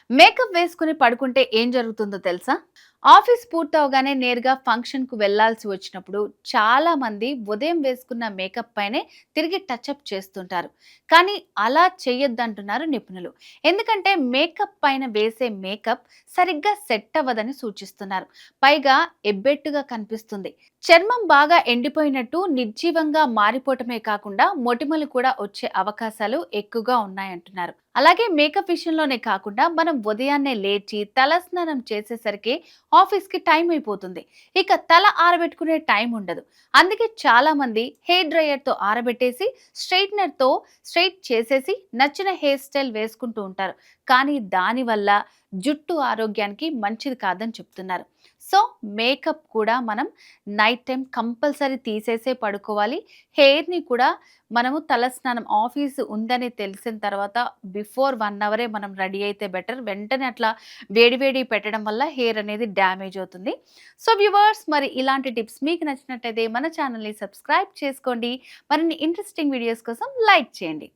Makeup వేసుకుని పడుకుంటే ఏం జరుగుతుందో తెలుసా? ఆఫీస్ పూర్తవగానే నేరుగా ఫంక్షన్‌కు వెళ్ళాల్సి వచ్చినప్పుడు చాలా మంది ఉదయం వేసుకున్న మేకప్ పైనే తిరిగి టచప్ చేస్తుంటారు. కానీ అలా చేయొద్దంటున్నారు నిపుణులు. ఎందుకంటే మేకప్ పైన వేసే మేకప్ సరిగ్గా సెట్ అవ్వదని సూచిస్తున్నారు. పైగా ఎబ్బెట్టుగా కనిపిస్తుంది. చర్మం బాగా ఎండిపోయినట్టు నిర్జీవంగా మారిపోవటమే కాకుండా మొటిమలు కూడా వచ్చే అవకాశాలు ఎక్కువగా ఉన్నాయంటున్నారు. అలాగే మేకప్ విషయంలోనే కాకుండా మనం ఉదయాన్నే లేచి తలస్నానం చేసేసరికి ఆఫీస్కి టైం అయిపోతుంది. ఇక తల ఆరబెట్టుకునే టైం ఉండదు. అందుకే చాలా మంది హెయిర్ డ్రైయర్తో ఆరబెట్టేసి స్ట్రైట్నర్తో స్ట్రైట్ చేసేసి నచ్చిన హెయిర్ స్టైల్ వేసుకుంటూ ఉంటారు. కానీ దానివల్ల జుట్టు ఆరోగ్యానికి మంచిది కాదని చెప్తున్నారు. సో మేకప్ కూడా మనం నైట్ టైం కంపల్సరీ తీసేసే పడుకోవాలి. హెయిర్‌ని కూడా మనము తలస్నానం ఆఫీస్ ఉందని తెలిసిన తర్వాత బిఫోర్ 1 అవరే మనం రెడీ అయితే బెటర్. వెంటనే అట్లా వేడి వేడి పెట్టడం వల్ల హెయిర్ అనేది డ్యామేజ్ అవుతుంది. సో వ్యూవర్స్, మరి ఇలాంటి టిప్స్ మీకు నచ్చినట్టయితే మన ఛానల్‌ని సబ్స్క్రైబ్ చేసుకోండి. మరిన్ని ఇంట్రెస్టింగ్ వీడియోస్ కోసం లైక్ చేయండి.